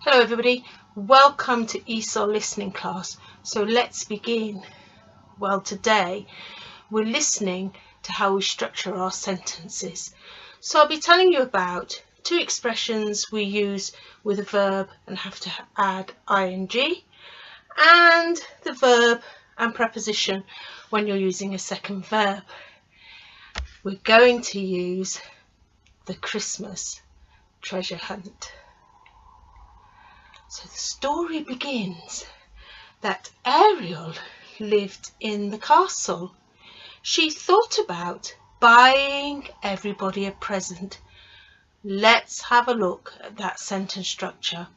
Hello everybody, welcome to ESOL listening class. So let's begin. Well, today we're listening to how we structure our sentences. So I'll be telling you about two expressions we use with a verb and have to add ing, and the verb and preposition when you're using a second verb. We're going to use the Christmas treasure hunt. So the story begins that Ariel lived in the castle. She thought about buying everybody a present. Let's have a look at that sentence structure.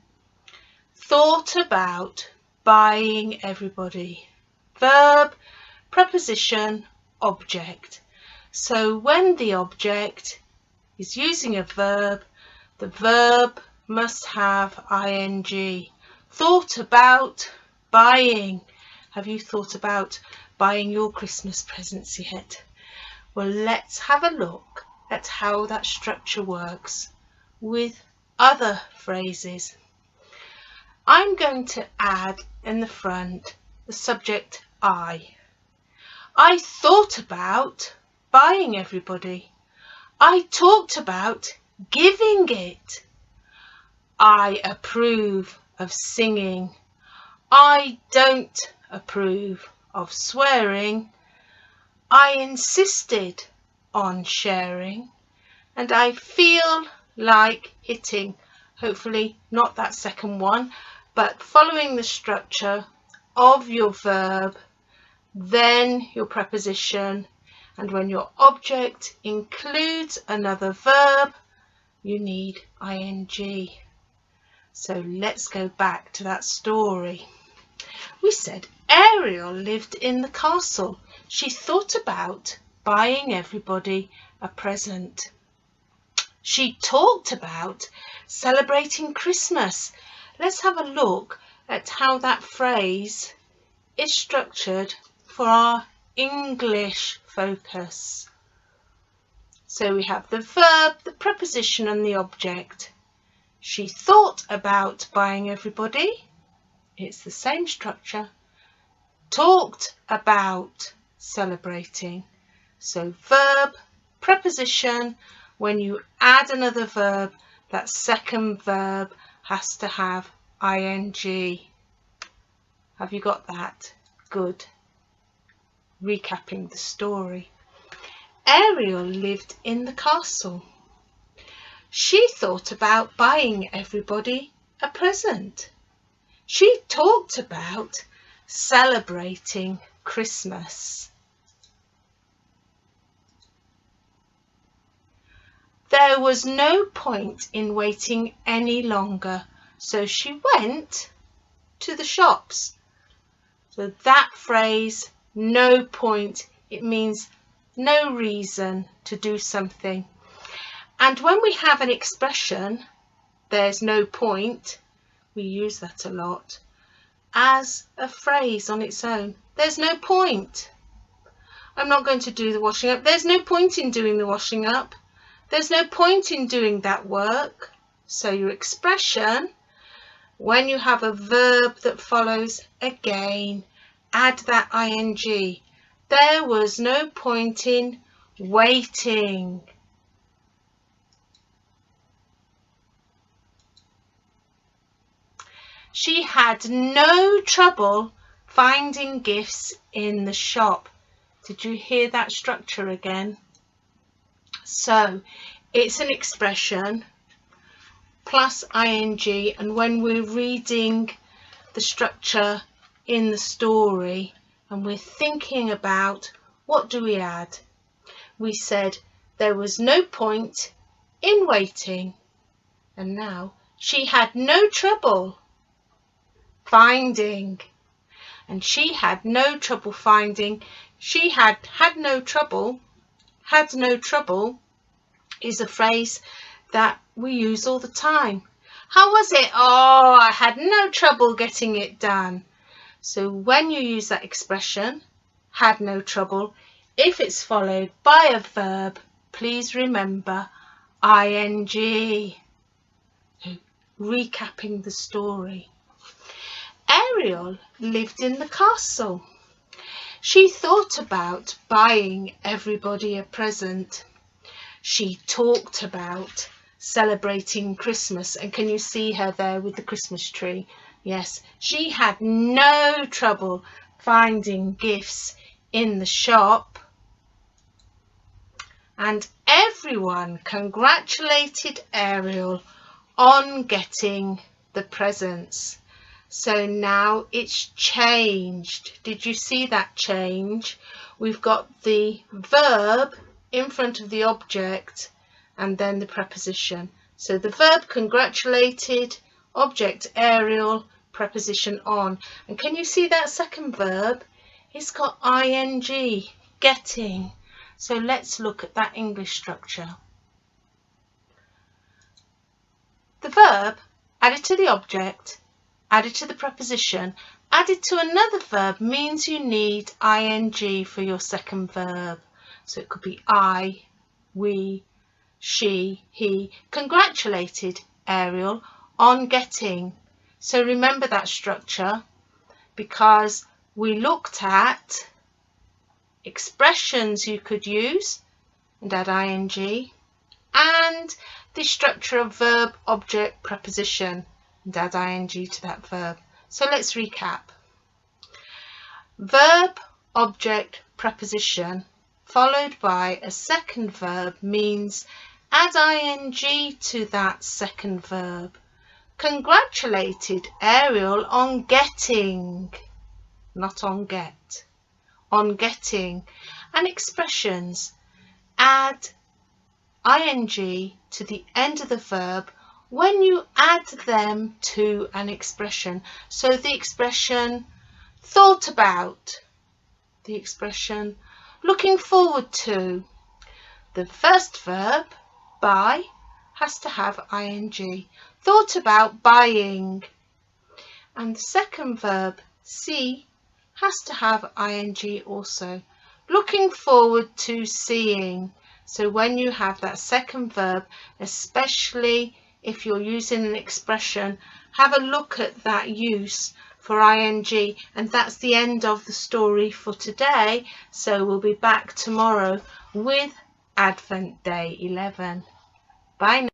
Thought about buying everybody. Verb, preposition, object. So when the object is using a verb, the verb must have ing. Thought about buying. Have you thought about buying your Christmas presents yet? Well, let's have a look at how that structure works with other phrases. I'm going to add in the front the subject I. I thought about buying everybody. I talked about giving it. I approve of singing. I don't approve of swearing. I insisted on sharing. And I feel like hitting. Hopefully not that second one, but following the structure of your verb, then your preposition, and when your object includes another verb, you need ing. So let's go back to that story. We said Ariel lived in the castle. She thought about buying everybody a present. She talked about celebrating Christmas. Let's have a look at how that phrase is structured for our English focus. So we have the verb, the preposition and the object. She thought about buying everybody. It's the same structure. Talked about celebrating. So verb, preposition. When you add another verb, that second verb has to have ing. Have you got that? Good. Recapping the story. Ariel lived in the castle. She thought about buying everybody a present. She talked about celebrating Christmas. There was no point in waiting any longer, so she went to the shops. So that phrase, no point, it means no reason to do something. And when we have an expression, there's no point, we use that a lot, as a phrase on its own. There's no point. I'm not going to do the washing up. There's no point in doing the washing up. There's no point in doing that work. So your expression, when you have a verb that follows, again, add that ing. There was no point in waiting. She had no trouble finding gifts in the shop. Did you hear that structure again? So it's an expression plus ing, and when we're reading the structure in the story and we're thinking about what do we add, we said there was no point in waiting, and now she had no trouble finding, and she had no trouble finding. She had no trouble is a phrase that we use all the time. How was it? Oh, I had no trouble getting it done. So when you use that expression, had no trouble, if it's followed by a verb, please remember ing. recapping the story. Ariel lived in the castle. She thought about buying everybody a present. She talked about celebrating Christmas, and can you see her there with the Christmas tree? Yes, she had no trouble finding gifts in the shop, and everyone congratulated Ariel on getting the presents. So now it's changed. Did you see that change? We've got the verb in front of the object and then the preposition. So the verb congratulated, object Ariel, preposition on. And can you see that second verb? It's got ing, getting. So let's look at that English structure. The verb added to the object, added to the preposition, added to another verb means you need ing for your second verb. So it could be I, we, she, he congratulated Ariel on getting. So remember that structure, because we looked at expressions you could use and add ing, and the structure of verb, object, preposition and add ing to that verb. So let's recap. Verb, object, preposition followed by a second verb means add ing to that second verb. Congratulated Ariel on getting, not on get, on getting. And expressions, add ing to the end of the verb when you add them to an expression. So the expression thought about, the expression looking forward to. The first verb, buy, has to have ing. Thought about buying. And the second verb, see, has to have ing also. Looking forward to seeing. So when you have that second verb, especially if you're using an expression, have a look at that use for ing. And that's the end of the story for today. So we'll be back tomorrow with Advent Day 11. Bye now.